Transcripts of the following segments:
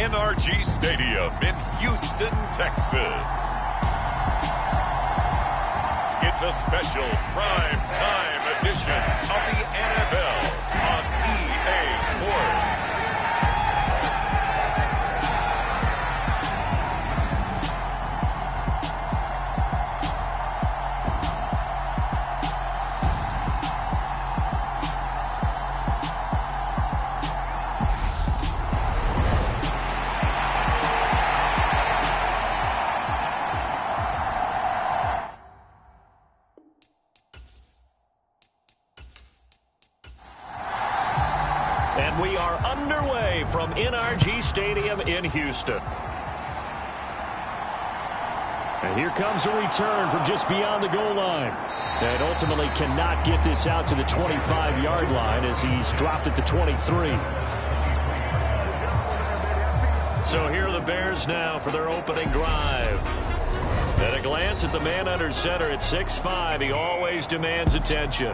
NRG Stadium in Houston, Texas. It's a special prime time edition of the NFL on EA Sports. And we are underway from NRG Stadium in Houston. And here comes a return from just beyond the goal line. And ultimately cannot get this out to the 25-yard line as he's dropped at the 23. So here are the Bears now for their opening drive. At a glance at the man under center at 6'5", he always demands attention.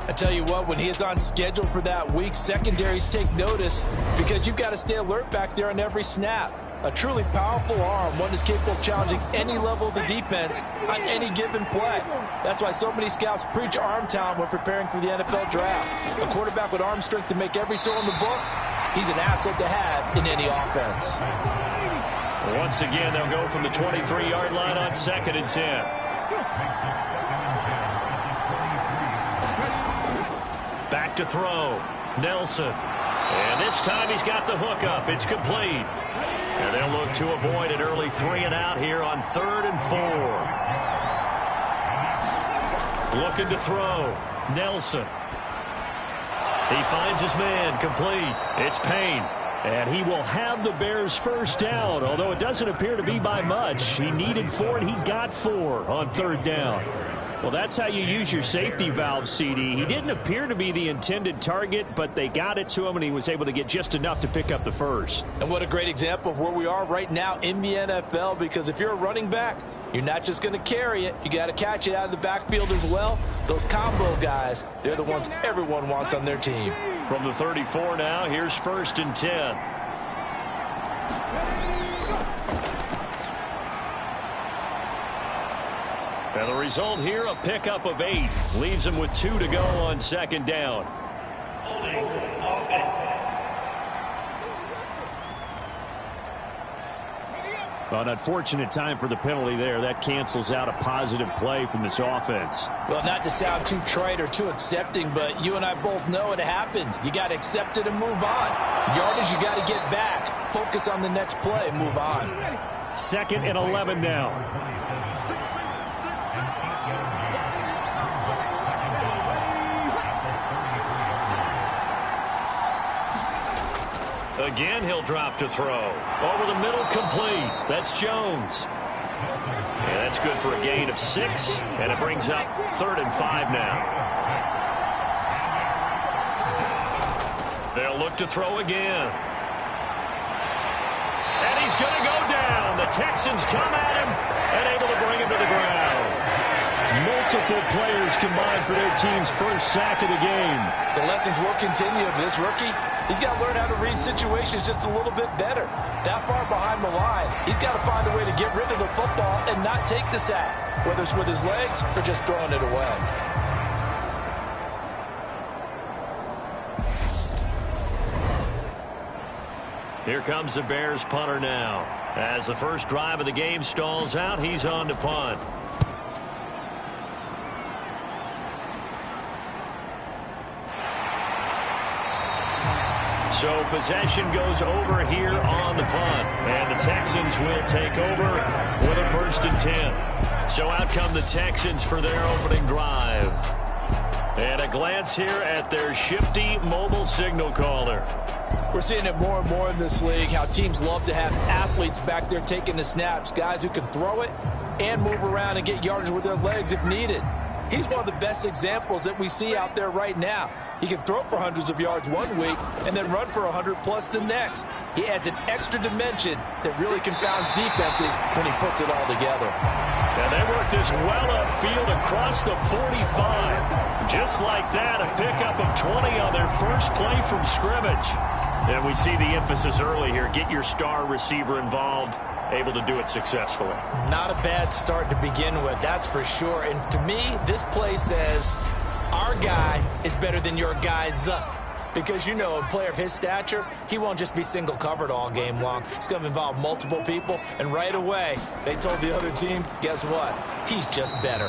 I tell you what, when he is on schedule for that week, secondaries take notice because you've got to stay alert back there on every snap. A truly powerful arm, one is capable of challenging any level of the defense on any given play. That's why so many scouts preach arm talent when preparing for the NFL draft. A quarterback with arm strength to make every throw in the book, he's an asset to have in any offense. Once again, they'll go from the 23-yard line on 2nd and 10. Back to throw. Nelson. And this time he's got the hook up. It's complete. And they'll look to avoid an early 3 and out here on 3rd and 4. Looking to throw. Nelson. He finds his man. Complete. It's Payne. And he will have the Bears first down, although it doesn't appear to be by much. He needed 4, and he got 4 on 3rd down. Well, that's how you use your safety valve, CD. He didn't appear to be the intended target, but they got it to him, and he was able to get just enough to pick up the first. And what a great example of where we are right now in the NFL, because if you're a running back, you're not just going to carry it. You got to catch it out of the backfield as well. Those combo guys, they're the ones everyone wants on their team. From the 34 now, here's 1st and 10. And the result here, a pickup of 8. Leaves him with 2 to go on 2nd down. An unfortunate time for the penalty there. That cancels out a positive play from this offense. Well, not to sound too trite or too accepting, but you and I both know it happens. You got to accept it and move on. Yardage, you got to get back. Focus on the next play and move on. 2nd and 11 now. Again, he'll drop to throw. Over the middle, complete. That's Jones. And that's good for a gain of 6, and it brings up 3rd and 5 now. They'll look to throw again. And he's going to go down. The Texans come at him and able to bring him to the ground. Multiple players combined for their team's first sack of the game. The lessons will continue of this rookie. He's got to learn how to read situations just a little bit better. That far behind the line, he's got to find a way to get rid of the football and not take the sack, whether it's with his legs or just throwing it away. Here comes the Bears punter now. As the first drive of the game stalls out, he's on to punt. So possession goes over here on the punt. And the Texans will take over with a 1st and 10. So out come the Texans for their opening drive. And a glance here at their shifty mobile signal caller. We're seeing it more and more in this league, how teams love to have athletes back there taking the snaps, guys who can throw it and move around and get yardage with their legs if needed. He's one of the best examples that we see out there right now. He can throw for hundreds of yards one week and then run for 100+ the next. He adds an extra dimension that really confounds defenses when he puts it all together. And they work this well upfield across the 45. Just like that, a pickup of 20 on their first play from scrimmage. And we see the emphasis early here. Get your star receiver involved, able to do it successfully. Not a bad start to begin with, that's for sure. And to me, this play says our guy is better than your guy's. Because, you know, a player of his stature, he won't just be single covered all game long. It's going to involve multiple people. And right away, they told the other team, guess what? He's just better.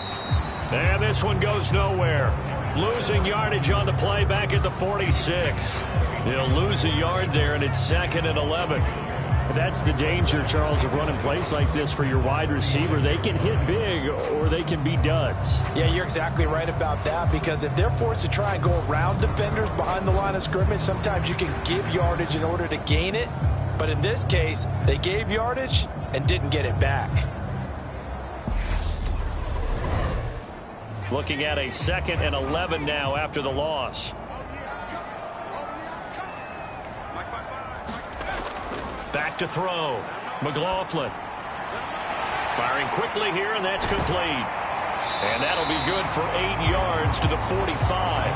And this one goes nowhere. Losing yardage on the play back at the 46. He'll lose a yard there, and it's 2nd and 11. That's the danger, Charles, of running plays like this for your wide receiver. They can hit big or they can be duds. Yeah, you're exactly right about that, because if they're forced to try and go around defenders behind the line of scrimmage, sometimes you can give yardage in order to gain it. But in this case, they gave yardage and didn't get it back. Looking at a 2nd and 11 now after the loss. Back to throw. McLaughlin. Firing quickly here, and that's complete. And that'll be good for 8 yards to the 45.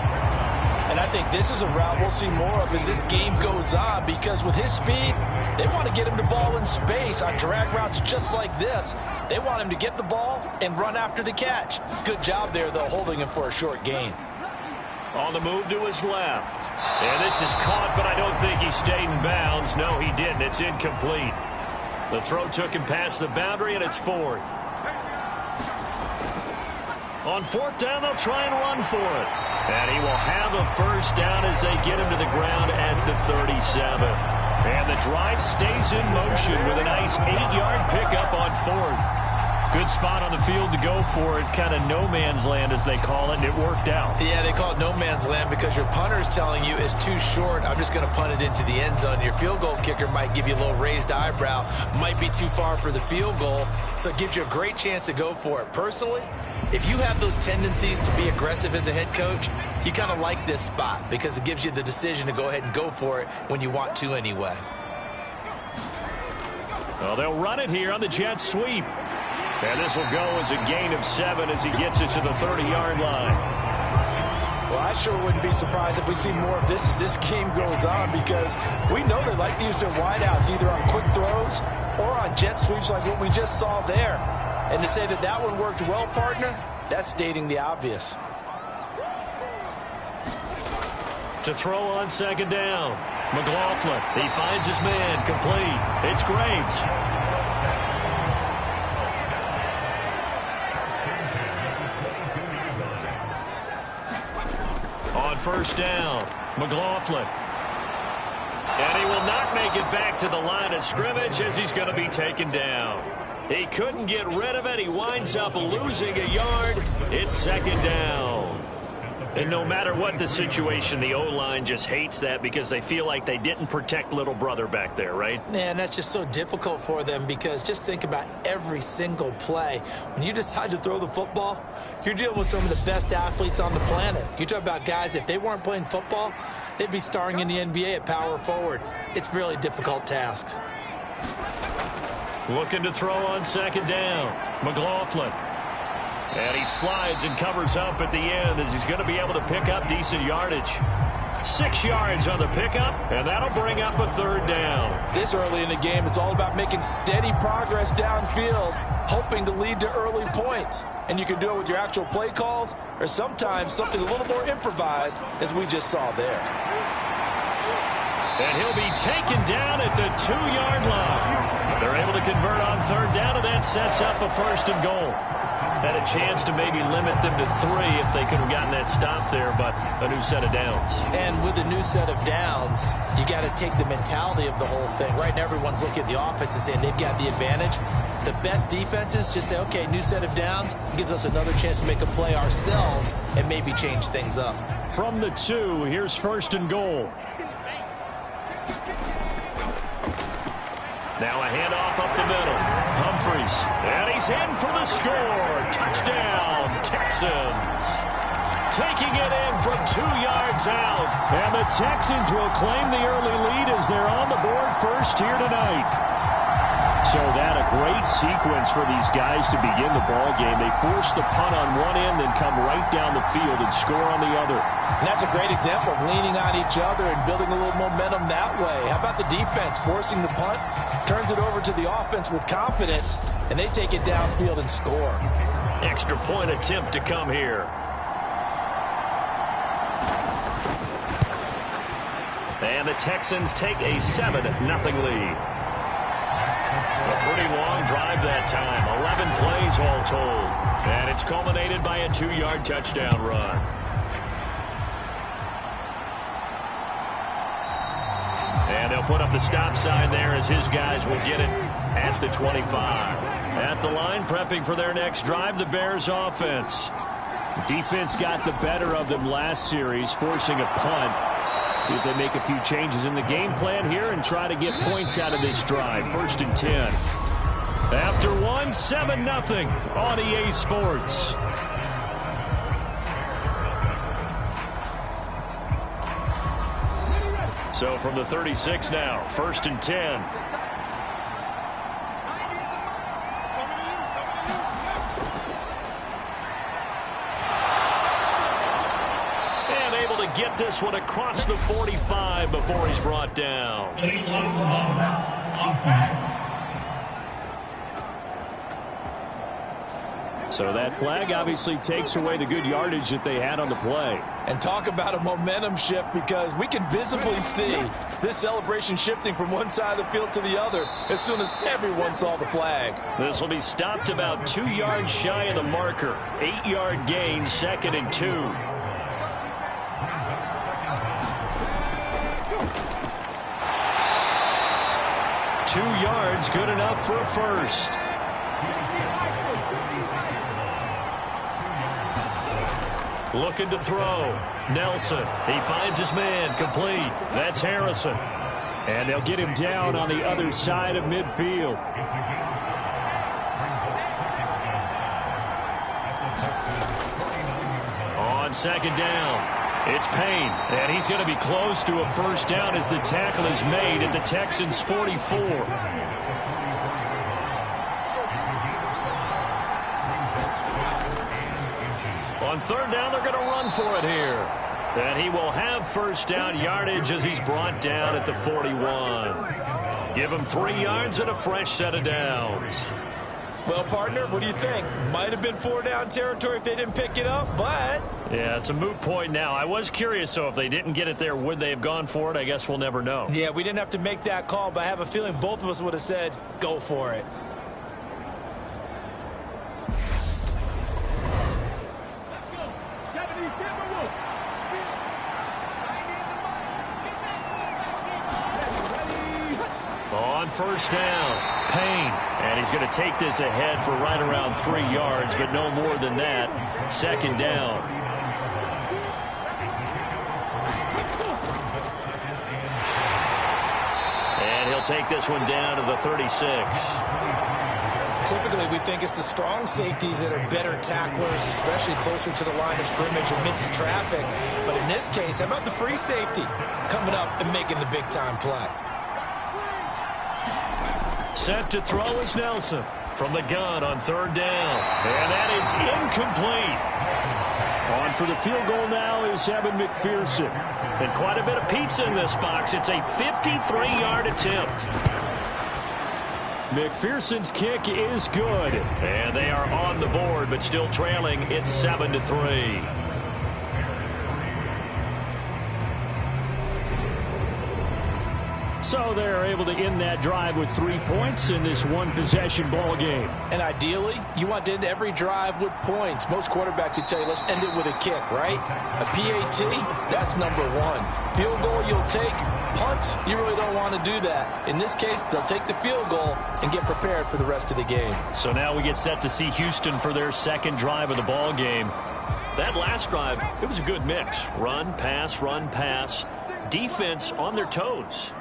And I think this is a route we'll see more of as this game goes on, because with his speed, they want to get him the ball in space on drag routes just like this. They want him to get the ball and run after the catch. Good job there, though, holding him for a short gain. On the move to his left. And this is caught, but I don't think he stayed in bounds. No, he didn't. It's incomplete. The throw took him past the boundary, and it's 4th. On 4th down, they'll try and run for it. And he will have a first down as they get him to the ground at the 37. And the drive stays in motion with a nice 8-yard pickup on 4th. Good spot on the field to go for it. Kind of no man's land, as they call it, and it worked out. Yeah, they call it no man's land because your punter's telling you it's too short. I'm just going to punt it into the end zone. Your field goal kicker might give you a little raised eyebrow. Might be too far for the field goal, so it gives you a great chance to go for it. Personally, if you have those tendencies to be aggressive as a head coach, you kind of like this spot because it gives you the decision to go ahead and go for it when you want to anyway. Well, they'll run it here on the jet sweep. And this will go as a gain of 7 as he gets it to the 30-yard line. Well, I sure wouldn't be surprised if we see more of this as this game goes on, because we know they like to use their wideouts either on quick throws or on jet sweeps like what we just saw there. And to say that that one worked well, partner, that's stating the obvious. To throw on 2nd down. McLaughlin, he finds his man, complete. It's Graves. On 1st down, McLaughlin. And he will not make it back to the line of scrimmage as he's going to be taken down. He couldn't get rid of it. He winds up losing a yard. It's 2nd down. And no matter what the situation, the O-line just hates that because they feel like they didn't protect little brother back there, right? Man, that's just so difficult for them, because just think about every single play. When you decide to throw the football, you're dealing with some of the best athletes on the planet. You talk about guys, if they weren't playing football, they'd be starring in the NBA at power forward. It's a really difficult task. Looking to throw on 2nd down. McLaughlin. And he slides and covers up at the end as he's going to be able to pick up decent yardage. 6 yards on the pickup, and that'll bring up a 3rd down. This early in the game, it's all about making steady progress downfield, hoping to lead to early points. And you can do it with your actual play calls, or sometimes something a little more improvised, as we just saw there. And he'll be taken down at the 2-yard line. They're able to convert on 3rd down, and that sets up a 1st and goal. Had a chance to maybe limit them to 3 if they could have gotten that stop there, but a new set of downs. And with a new set of downs, you got to take the mentality of the whole thing. Right now, everyone's looking at the offense and saying they've got the advantage. The best defenses just say, okay, new set of downs. It gives us another chance to make a play ourselves and maybe change things up. From the 2, here's 1st and goal. Now a handoff up the middle. Humphries. And he's in for the score. Touchdown, Texans. Taking it in from 2 yards out. And the Texans will claim the early lead as they're on the board first here tonight. So that a great sequence for these guys to begin the ball game. They force the punt on one end, then come right down the field and score on the other. And that's a great example of leaning on each other and building a little momentum that way. How about the defense forcing the punt, turns it over to the offense with confidence, and they take it downfield and score. Extra point attempt to come here. And the Texans take a 7-0 lead. A pretty long drive that time. 11 plays all told. And it's culminated by a 2-yard touchdown run. And they'll put up the stop sign there as his guys will get it at the 25. At the line, prepping for their next drive, the Bears offense. Defense got the better of them last series, forcing a punt. See if they make a few changes in the game plan here and try to get points out of this drive. 1st and 10. After 7-0 on EA Sports. So from the 36 now, 1st and 10. Get this one across the 45 before he's brought down. So that flag obviously takes away the good yardage that they had on the play. And talk about a momentum shift, because we can visibly see this celebration shifting from one side of the field to the other as soon as everyone saw the flag. This will be stopped about 2 yards shy of the marker. 8-yard gain, 2nd and 2. 2 yards, good enough for a first. Looking to throw. Nelson. He finds his man. Complete. That's Harrison. And they'll get him down on the other side of midfield. On 2nd down. It's Payne, and he's going to be close to a first down as the tackle is made at the Texans' 44. On 3rd down, they're going to run for it here. And he will have first down yardage as he's brought down at the 41. Give him 3 yards and a fresh set of downs. Well, partner, what do you think? Might have been 4-down territory if they didn't pick it up, but... Yeah, it's a moot point now. I was curious, so if they didn't get it there, would they have gone for it? I guess we'll never know. Yeah, we didn't have to make that call, but I have a feeling both of us would have said, go for it. On 1st down, Payne. And he's going to take this ahead for right around 3 yards, but no more than that. 2nd down. And he'll take this one down to the 36. Typically, we think it's the strong safeties that are better tacklers, especially closer to the line of scrimmage amidst traffic. But in this case, how about the free safety coming up and making the big-time play? Set to throw is Nelson from the gun on 3rd down. And that is incomplete. On for the field goal now is Evan McPherson. And quite a bit of pizza in this box. It's a 53-yard attempt. McPherson's kick is good. And they are on the board, but still trailing. It's 7-3. So they're able to end that drive with 3 points in this one-possession ball game. And ideally, you want to end every drive with points. Most quarterbacks would tell you, let's end it with a kick, right? A PAT, that's number 1. Field goal you'll take. Punt, you really don't want to do that. In this case, they'll take the field goal and get prepared for the rest of the game. So now we get set to see Houston for their 2nd drive of the ball game. That last drive, it was a good mix. Run, pass, defense on their toes.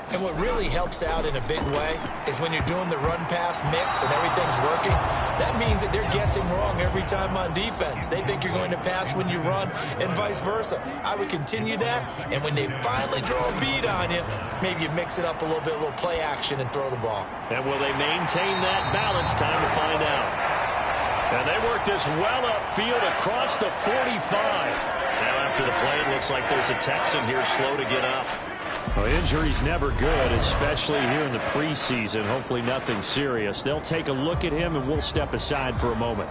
And what really helps out in a big way is when you're doing the run-pass mix and everything's working, that means that they're guessing wrong every time on defense. They think you're going to pass when you run and vice versa. I would continue that, and when they finally draw a bead on you, maybe you mix it up a little bit, a little play action, and throw the ball. And will they maintain that balance? Time to find out. And they work this well upfield across the 45. Now after the play, it looks like there's a Texan here slow to get up. Well, injury's never good, especially here in the preseason. Hopefully nothing serious. They'll take a look at him, and we'll step aside for a moment.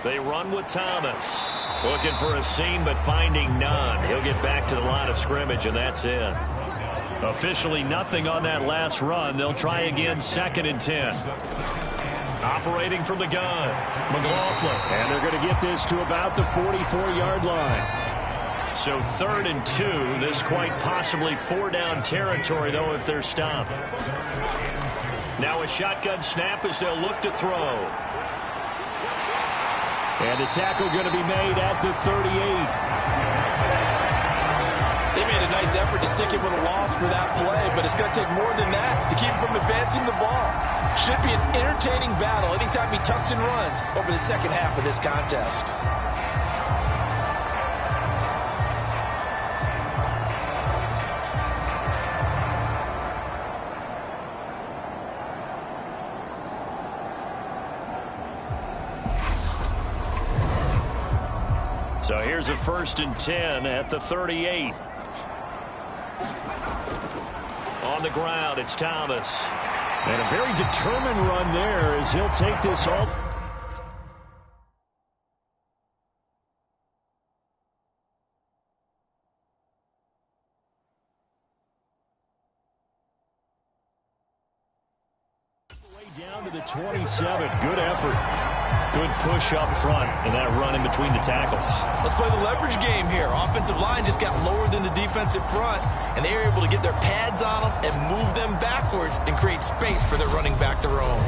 They run with Thomas. Looking for a seam, but finding none. He'll get back to the line of scrimmage, and that's it. Officially nothing on that last run. They'll try again, 2nd and 10. Operating from the gun, McLaughlin. And they're going to get this to about the 44-yard line. So 3rd and 2. This quite possibly 4-down territory, though, if they're stopped. Now a shotgun snap as they'll look to throw. And the tackle going to be made at the 38. They made a nice effort to stick him with a loss for that play, but it's going to take more than that to keep him from advancing the ball. Should be an entertaining battle anytime he tucks and runs over the second half of this contest. So here's a 1st and 10 at the 38. On the ground, it's Thomas. And a very determined run there as he'll take this all. Way down to the 27. Good effort. Good push up front and that run in between the tackles. Let's play the leverage game here. Offensive line just got lower than the defensive front, and they were able to get their pads on them and move them backwards and create space for their running back to roam.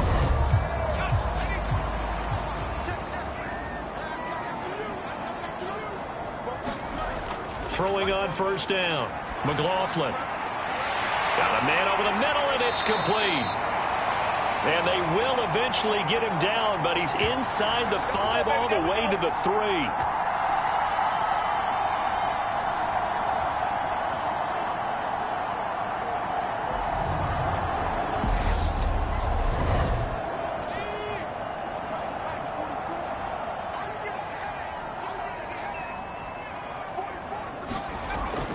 Throwing on 1st down. McLaughlin. Got a man over the middle, and it's complete. And they will eventually get him down, but he's inside the 5 all the way to the 3.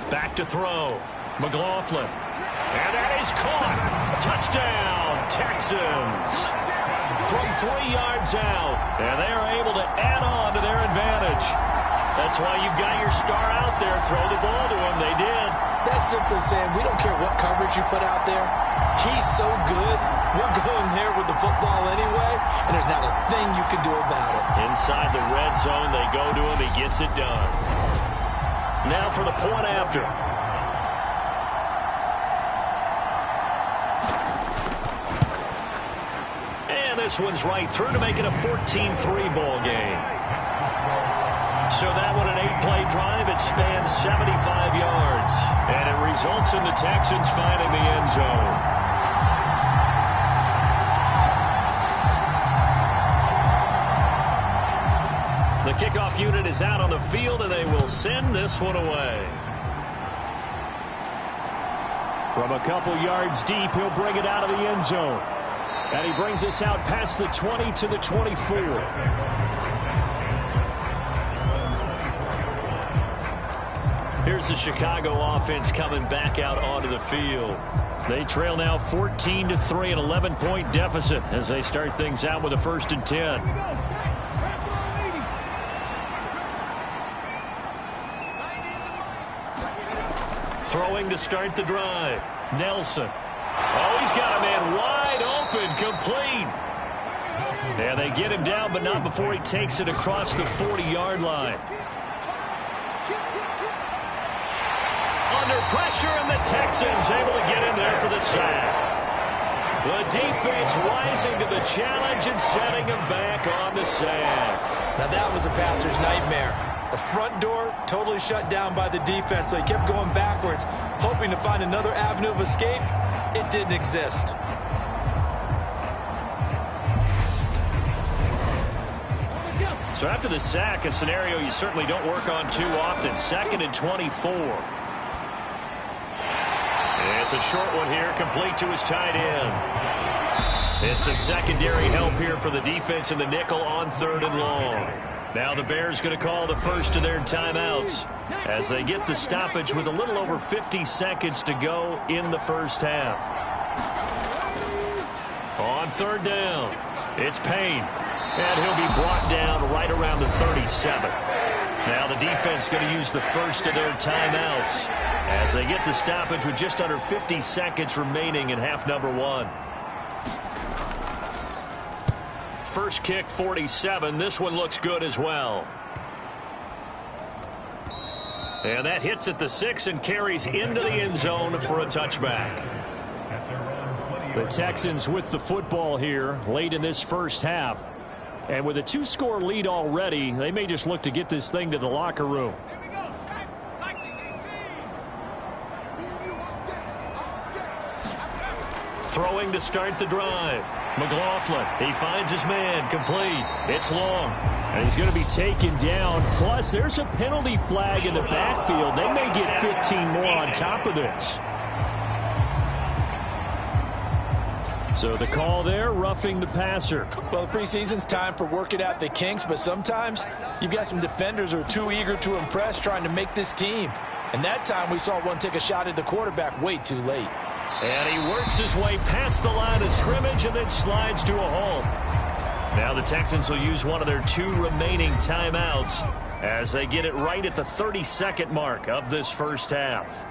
Back to throw. McLaughlin. And that is caught. Touchdown, Texans. From 3 yards out. And they are able to add on to their advantage. That's why you've got your star out there. Throw the ball to him. They did. That's simply saying we don't care what coverage you put out there. He's so good. We're going there with the football anyway, and there's not a thing you can do about it. Inside the red zone, they go to him. He gets it done. Now for the point after. This one's right through to make it a 14-3 ball game. So that one, an 8-play drive. It spans 75 yards. And it results in the Texans finding the end zone. The kickoff unit is out on the field, and they will send this one away. From a couple yards deep, he'll bring it out of the end zone. And he brings us out past the 20 to the 24. Here's the Chicago offense coming back out onto the field. They trail now 14-3, an 11-point deficit as they start things out with a 1st and 10. Throwing to start the drive. Nelson. Oh, he's got a man wide open, complete. And they get him down, but not before he takes it across the 40-yard line. Under pressure, and the Texans able to get in there for the sack. The defense rising to the challenge and setting him back on the sack. Now that was a passer's nightmare. The front door totally shut down by the defense, so he kept going backwards, hoping to find another avenue of escape. It didn't exist. So after the sack, a scenario you certainly don't work on too often. 2nd and 24. It's a short one here, complete to his tight end. It's some secondary help here for the defense in the nickel on 3rd and long. Now the Bears going to call the first of their timeouts as they get the stoppage with a little over 50 seconds to go in the first half. On 3rd down, it's Payne. And he'll be brought down right around the 37. Now the defense going to use the first of their timeouts as they get the stoppage with just under 50 seconds remaining in half number 1. First kick, 47. This one looks good as well. And that hits at the 6 and carries into the end zone for a touchback. The Texans with the football here late in this first half. And with a 2-score lead already, they may just look to get this thing to the locker room. Throwing to start the drive. McLaughlin, he finds his man, complete. It's long. And he's going to be taken down. Plus, there's a penalty flag in the backfield. They may get 15 more on top of this. So the call there, roughing the passer. Well, the preseason's time for working out the kinks, but sometimes you've got some defenders who are too eager to impress trying to make this team. And that time we saw one take a shot at the quarterback way too late. And he works his way past the line of scrimmage and then slides to a halt. Now the Texans will use one of their 2 remaining timeouts as they get it right at the 32nd mark of this first half.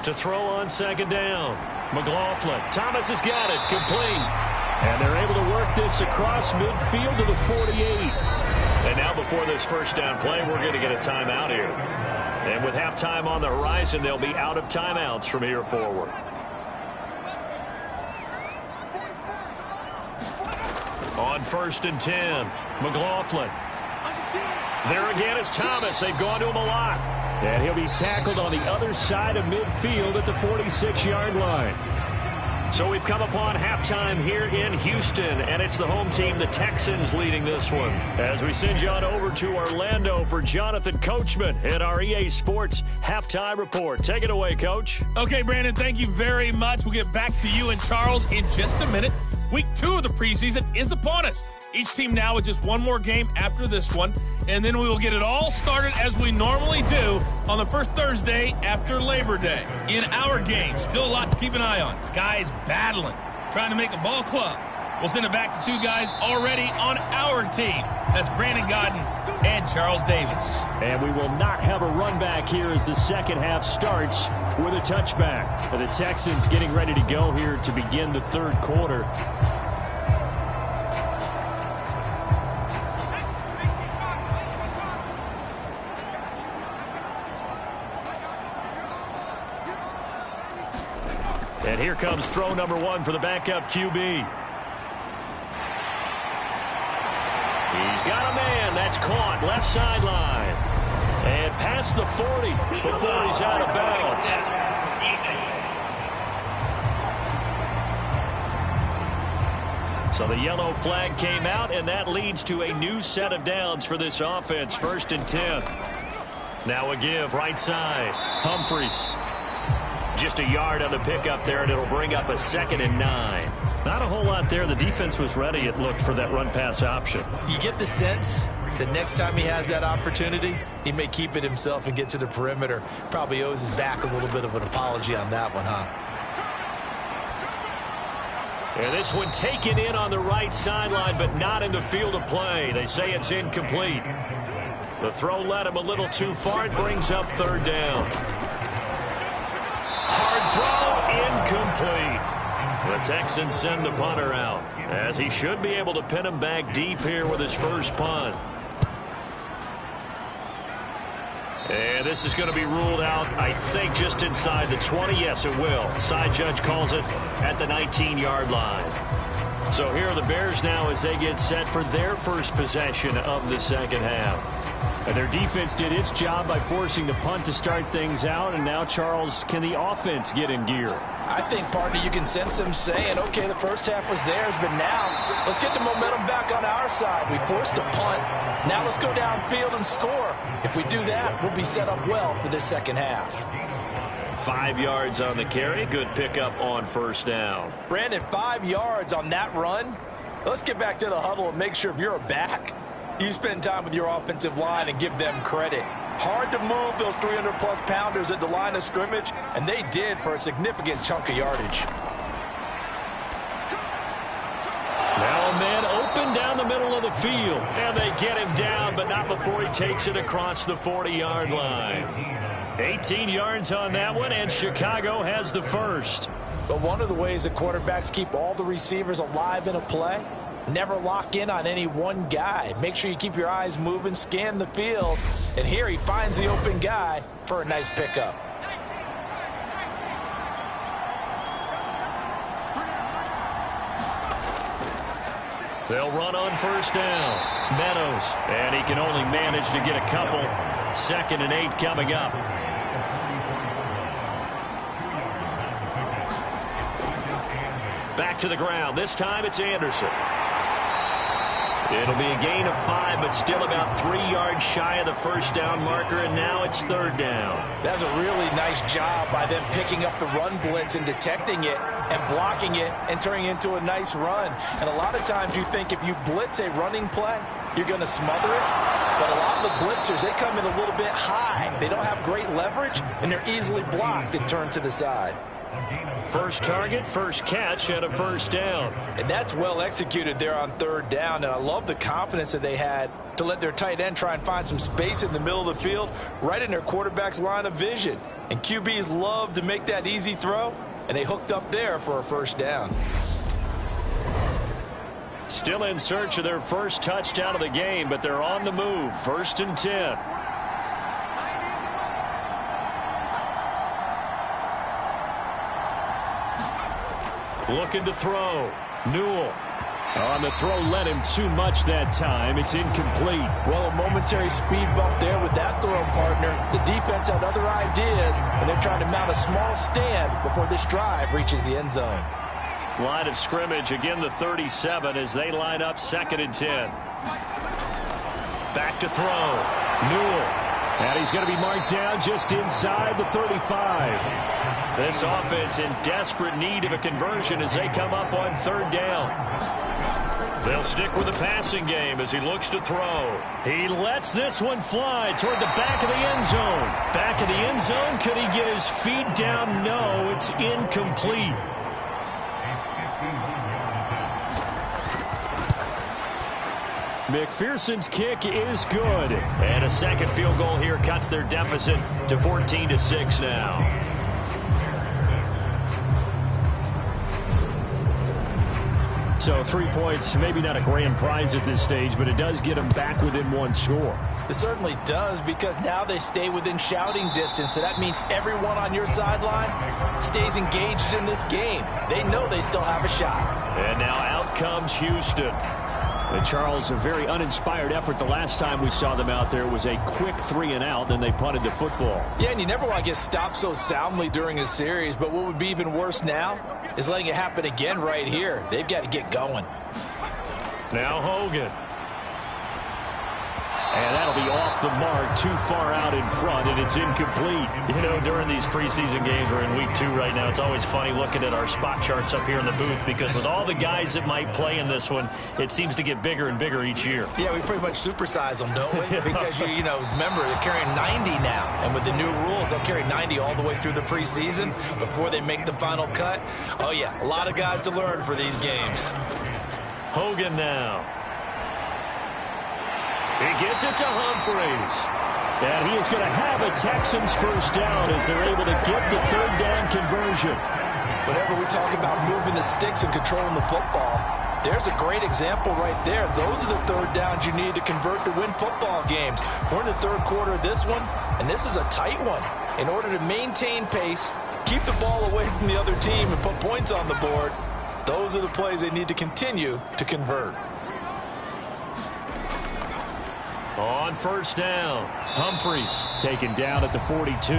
To throw on 2nd down. McLaughlin. Thomas has got it. Complete. And they're able to work this across midfield to the 48. And now before this first down play, we're going to get a timeout here. And with halftime on the horizon, they'll be out of timeouts from here forward. On 1st and 10, McLaughlin. There again is Thomas. They've gone to him a lot. And he'll be tackled on the other side of midfield at the 46-yard line. So we've come upon halftime here in Houston, and it's the home team, the Texans, leading this one. As we send you on over to Orlando for Jonathan Coachman at our EA Sports Halftime Report. Take it away, Coach. Okay, Brandon, thank you very much. We'll get back to you and Charles in just a minute. Week 2 of the preseason is upon us. Each team now with just one more game after this one, and then we will get it all started as we normally do on the first Thursday after Labor Day. In our game, still a lot to keep an eye on. Guys battling, trying to make a ball club. We'll send it back to 2 guys already on our team. That's Brandon Godden and Charles Davis. And we will not have a run back here as the second half starts with a touchback. The Texans getting ready to go here to begin the 3rd quarter. And here comes throw number 1 for the backup QB. He's got a man. That's caught. Left sideline. And past the 40 before he's out of bounds. So the yellow flag came out, and that leads to a new set of downs for this offense. 1st and 10. Now a give right side. Humphries. Just a yard on the pickup there, and it'll bring up a 2nd and 9. Not a whole lot there. The defense was ready, it looked, for that run-pass option. You get the sense that next time he has that opportunity, he may keep it himself and get to the perimeter. Probably owes his back a little bit of an apology on that one, huh? And this one taken in on the right sideline, but not in the field of play. They say it's incomplete. The throw led him a little too far. It brings up 3rd down. Hard throw, incomplete. The Texans send the punter out, as he should be able to pin him back deep here with his first punt. And this is going to be ruled out, I think, just inside the 20. Yes, it will. Side judge calls it at the 19-yard line. So here are the Bears now as they get set for their first possession of the second half. And their defense did its job by forcing the punt to start things out. And now, Charles, can the offense get in gear? I think, partner, you can sense them saying, okay, the first half was theirs, but now let's get the momentum back on our side. We forced a punt. Now let's go downfield and score. If we do that, we'll be set up well for this second half. 5 yards on the carry. Good pickup on first down. Brandon, 5 yards on that run. Let's get back to the huddle and make sure if you're a back, you spend time with your offensive line and give them credit. Hard to move those 300-plus pounders at the line of scrimmage, and they did for a significant chunk of yardage. Now a man open down the middle of the field, and they get him down, but not before he takes it across the 40-yard line. 18 yards on that one, and Chicago has the first. But one of the ways that quarterbacks keep all the receivers alive in a play, never lock in on any one guy. Make sure you keep your eyes moving, scan the field, and here he finds the open guy for a nice pickup. They'll run on first down. Meadows, and he can only manage to get a couple. 2nd and 8 coming up. Back to the ground. This time it's Anderson. It'll be a gain of 5, but still about 3 yards shy of the first down marker, and now it's 3rd down. That's a really nice job by them picking up the run blitz and detecting it and blocking it and turning it into a nice run. And a lot of times you think if you blitz a running play, you're going to smother it. But a lot of the blitzers, they come in a little bit high. They don't have great leverage, and they're easily blocked and turned to the side. First target, first catch, and a first down. And that's well executed there on 3rd down. And I love the confidence that they had to let their tight end try and find some space in the middle of the field, right in their quarterback's line of vision. And QBs love to make that easy throw, and they hooked up there for a first down. Still in search of their first touchdown of the game, but they're on the move. 1st and 10. Looking to throw. Newell. On the throw, led him too much that time. It's incomplete. Well, a momentary speed bump there with that throw, partner. The defense had other ideas, and they're trying to mount a small stand before this drive reaches the end zone. Line of scrimmage, again the 37 as they line up 2nd and 10. Back to throw. Newell. And he's going to be marked down just inside the 35. This offense in desperate need of a conversion as they come up on 3rd down. They'll stick with the passing game as he looks to throw. He lets this one fly toward the back of the end zone. Back of the end zone. Could he get his feet down? No, it's incomplete. McPherson's kick is good. And a second field goal here cuts their deficit to 14-6 now. So 3 points, maybe not a grand prize at this stage, but it does get them back within 1 score. It certainly does, because now they stay within shouting distance. So that means everyone on your sideline stays engaged in this game. They know they still have a shot. And now out comes Houston. And Charles, a very uninspired effort the last time we saw them out there. It was a quick 3-and-out, then they punted the football. Yeah, and you never want to get stopped so soundly during a series, but what would be even worse now is letting it happen again right here. They've got to get going. Now Hogan. And that'll be off the mark, too far out in front, and it's incomplete. You know, during these preseason games, we're in week 2 right now, it's always funny looking at our spot charts up here in the booth, because with all the guys that might play in this one, it seems to get bigger and bigger each year. Yeah, we pretty much supersize them, don't we? Because, you know, remember, they're carrying 90 now, and with the new rules, they'll carry 90 all the way through the preseason before they make the final cut. Oh, yeah, a lot of guys to learn for these games. Hogan now. He gets it to Humphreys. And he is going to have a Texans first down as they're able to get the 3rd down conversion. Whenever we talk about moving the sticks and controlling the football, There's a great example right there. Those are the third downs you need to convert to win football games. We're in the third quarter of this one, and this is a tight one. In order to maintain pace, keep the ball away from the other team, and put points on the board, those are the plays they need to continue to convert. On first down, Humphreys taken down at the 42.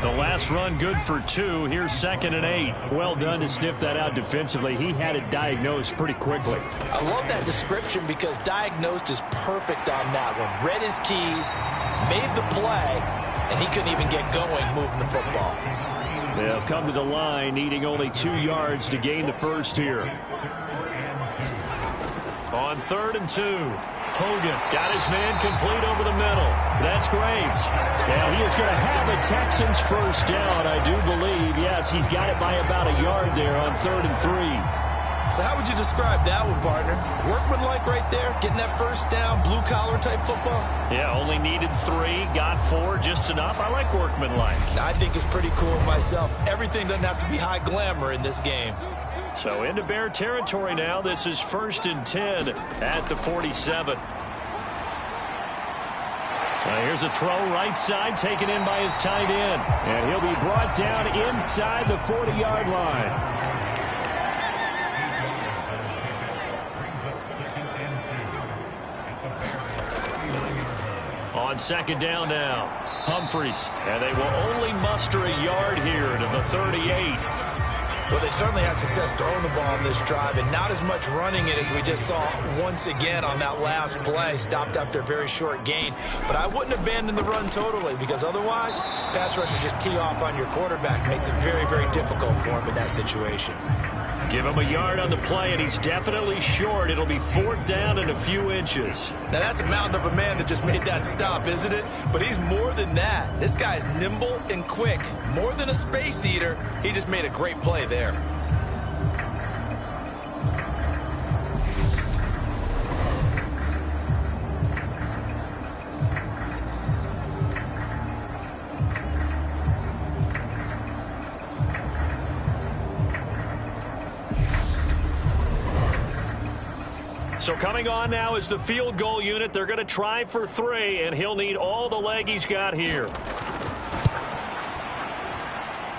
The last run good for 2. Here's 2nd and 8. Well done to sniff that out defensively. He had it diagnosed pretty quickly. I love that description because diagnosed is perfect on that one. Read his keys, made the play, and he couldn't even get going moving the football. They'll come to the line, needing only 2 yards to gain the first here. On 3rd and 2. Hogan got his man complete over the middle. That's Graves. And he is going to have a Texans first down, I do believe. Yes, he's got it by about a yard there on 3rd and 3. So how would you describe that one, partner? Workmanlike right there, getting that first down, blue-collar type football? Yeah, only needed 3, got 4, just enough. I like workmanlike. I think it's pretty cool myself. Everything doesn't have to be high glamour in this game. So into Bear territory now. This is 1st and 10 at the 47. Here's a throw right side taken in by his tight end. And he'll be brought down inside the 40-yard line. On 2nd down now, Humphreys. And they will only muster a yard here to the 38. Well, they certainly had success throwing the ball on this drive, and not as much running it as we just saw once again on that last play. Stopped after a very short gain. But I wouldn't abandon the run totally, because otherwise, pass rushers just tee off on your quarterback. Makes it very, very difficult for him in that situation. Give him a yard on the play, and he's definitely short. It'll be 4th down and a few inches. Now, that's a mountain of a man that just made that stop, isn't it? But he's more than that. This guy's nimble and quick. More than a space eater, he just made a great play there. So coming on now is the field goal unit. They're going to try for 3, and he'll need all the leg he's got here.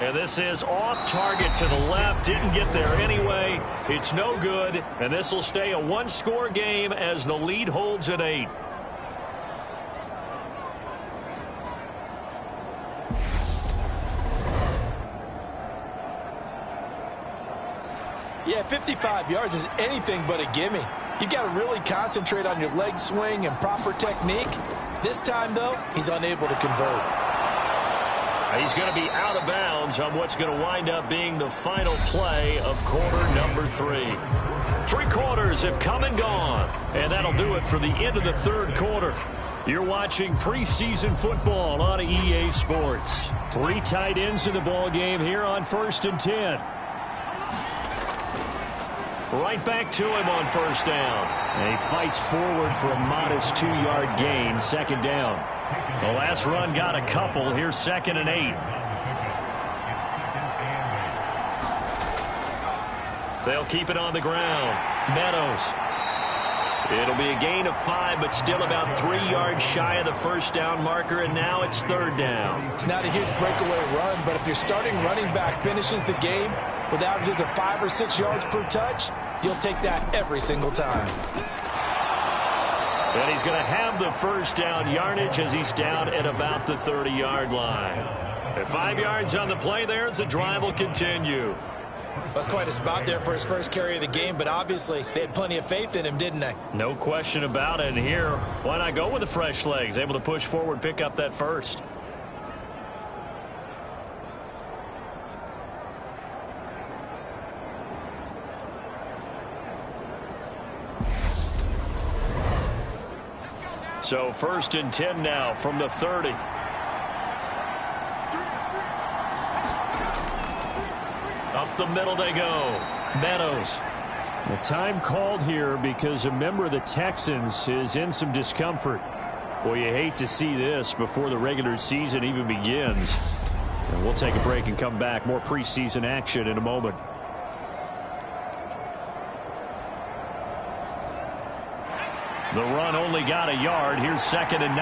And this is off target to the left. Didn't get there anyway. It's no good, and this will stay a 1-score game as the lead holds at 8. Yeah, 55 yards is anything but a gimme. You got to really concentrate on your leg swing and proper technique. This time, though, he's unable to convert. He's going to be out of bounds on what's going to wind up being the final play of quarter number 3. 3 quarters have come and gone, and that'll do it for the end of the 3rd quarter. You're watching preseason football on EA Sports. 3 tight ends in the ball game here on 1st and 10. Right back to him on 1st down. And he fights forward for a modest 2-yard gain, 2nd down. The last run got a couple. Here's 2nd and 8. They'll keep it on the ground. Meadows. It'll be a gain of 5, but still about 3 yards shy of the 1st down marker, and now it's 3rd down. It's not a huge breakaway run, but if your starting running back finishes the game with averages of 5 or 6 yards per touch, you'll take that every single time. And he's going to have the 1st down yardage as he's down at about the 30-yard line. At 5 yards on the play there, as the drive will continue. That's quite a spot there for his first carry of the game, but obviously they had plenty of faith in him, didn't they? No question about it. And here, why not go with the fresh legs? Able to push forward, pick up that first. So 1st and 10 now from the 30. Up the middle they go. Meadows. The time called here because a member of the Texans is in some discomfort. Well, you hate to see this before the regular season even begins. And we'll take a break and come back. More preseason action in a moment. The run only got a yard. Here's 2nd and 9.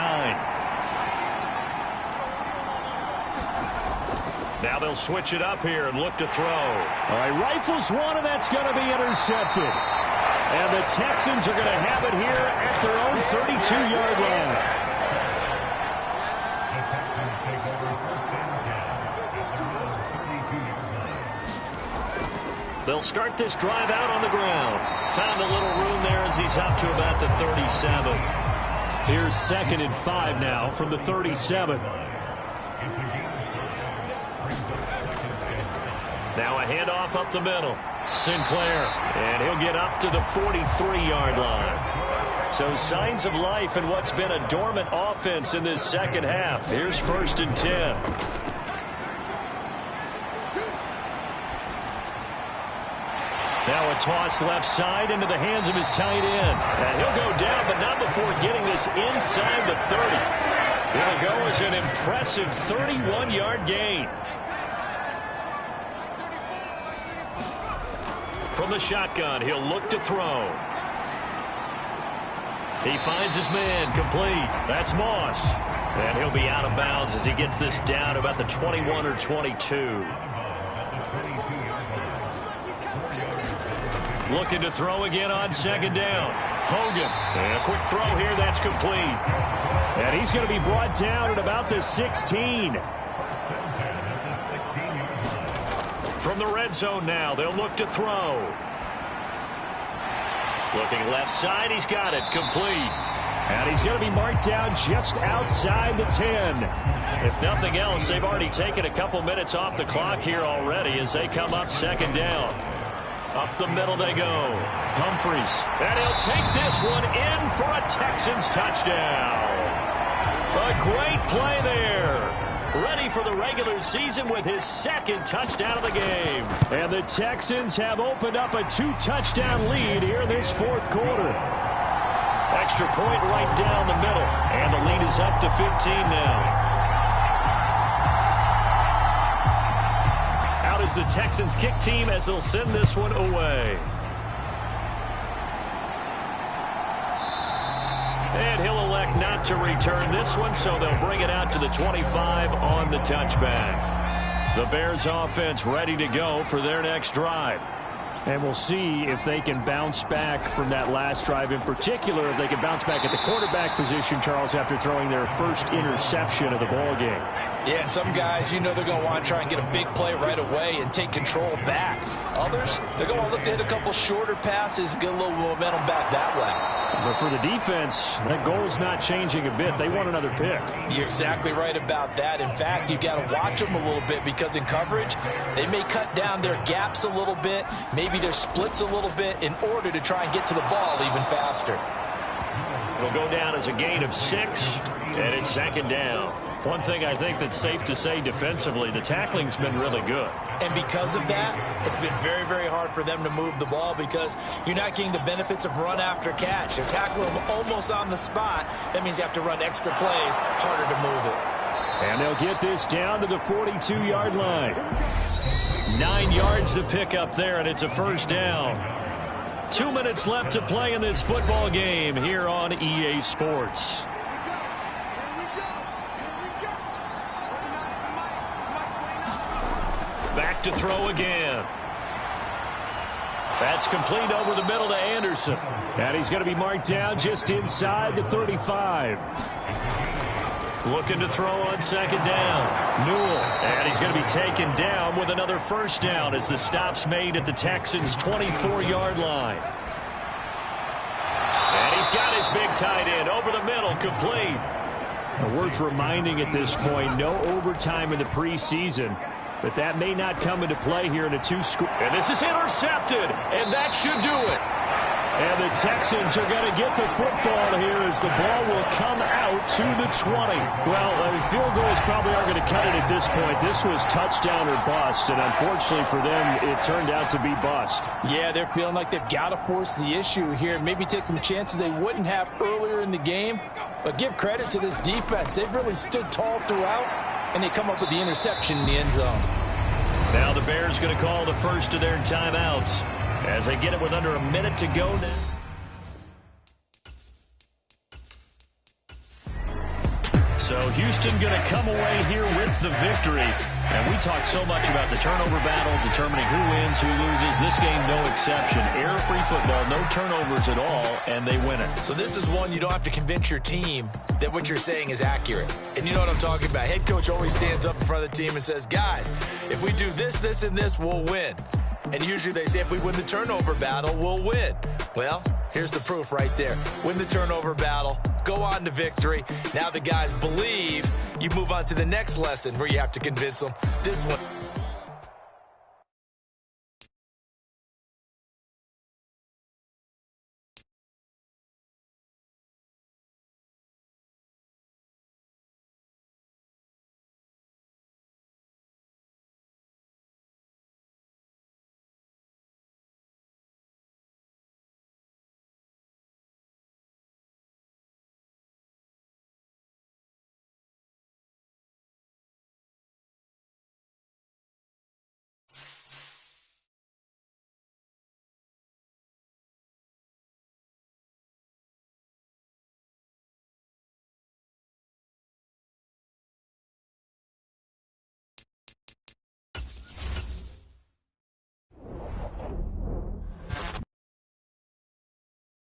Now they'll switch it up here and look to throw. All right, rifles one, and that's going to be intercepted. And the Texans are going to have it here at their own 32-yard line. They'll start this drive out on the ground. Found a little room there as he's up to about the 37. Here's 2nd and 5 now from the 37. Now a handoff up the middle. Sinclair, and he'll get up to the 43-yard line. So signs of life in what's been a dormant offense in this second half. Here's 1st and 10. Now a toss left side into the hands of his tight end. And he'll go down, but not before getting this inside the 30. He'll go as an impressive 31-yard gain. From the shotgun, he'll look to throw. He finds his man complete. That's Moss. And he'll be out of bounds as he gets this down about the 21 or 22. Looking to throw again on 2nd down. Hogan. And a quick throw here. That's complete. And he's going to be brought down at about the 16. From the red zone now, they'll look to throw. Looking left side, he's got it, complete. And he's going to be marked down just outside the 10. If nothing else, they've already taken a couple minutes off the clock here already as they come up 2nd down. Up the middle they go. Humphreys. And he'll take this one in for a Texans touchdown. A great play there. Ready for the regular season with his 2nd touchdown of the game. And the Texans have opened up a 2-touchdown lead here in this 4th quarter. Extra point right down the middle. And the lead is up to 15 now. Out is the Texans kick team as they'll send this one away. And he'll elect not to return this one, so they'll bring it out to the 25 on the touchback. The Bears offense ready to go for their next drive. And we'll see if they can bounce back from that last drive. In particular, if they can bounce back at the quarterback position, Charles, after throwing their first interception of the ball game. Yeah, some guys, you know they're going to want to try and get a big play right away and take control back. Others, they're going to look to hit a couple shorter passes, get a little momentum back that way. But for the defense, that goal's not changing a bit. They want another pick. You're exactly right about that. In fact, you got to watch them a little bit because in coverage, they may cut down their gaps a little bit, maybe their splits a little bit in order to try and get to the ball even faster. It'll go down as a gain of 6, and it's 2nd down. One thing I think that's safe to say defensively, the tackling's been really good. And because of that, it's been very, very hard for them to move the ball because you're not getting the benefits of run after catch. They're tackling them almost on the spot. That means you have to run extra plays, harder to move it. And they'll get this down to the 42-yard line. 9 yards to pick up there, and it's a 1st down. 2 minutes left to play in this football game here on EA Sports. Back to throw again. That's complete over the middle to Anderson. And he's going to be marked down just inside the 35. Looking to throw on 2nd down. Newell. And he's going to be taken down with another 1st down as the stop's made at the Texans' 24-yard line. And he's got his big tight end over the middle, complete. Worth reminding at this point, no overtime in the preseason. But that may not come into play here in a 2-score. And this is intercepted, and that should do it. And the Texans are going to get the football here as the ball will come out to the 20. Well, field goals probably aren't going to cut it at this point. This was touchdown or bust, and unfortunately for them, it turned out to be bust. Yeah, they're feeling like they've got to force the issue here, maybe take some chances they wouldn't have earlier in the game. But give credit to this defense. They've really stood tall throughout, and they come up with the interception in the end zone. Now the Bears going to call the first of their timeouts as they get it with under a minute to go now. So Houston going to come away here with the victory. And we talked so much about the turnover battle, determining who wins, who loses. This game, no exception. Error-free football, no turnovers at all, and they win it. So this is one you don't have to convince your team that what you're saying is accurate. And you know what I'm talking about. Head coach always stands up in front of the team and says, guys, if we do this, this, and this, we'll win. And usually they say if we win the turnover battle, we'll win. Well, here's the proof right there. Win the turnover battle, go on to victory. Now the guys believe. You move on to the next lesson where you have to convince them. This one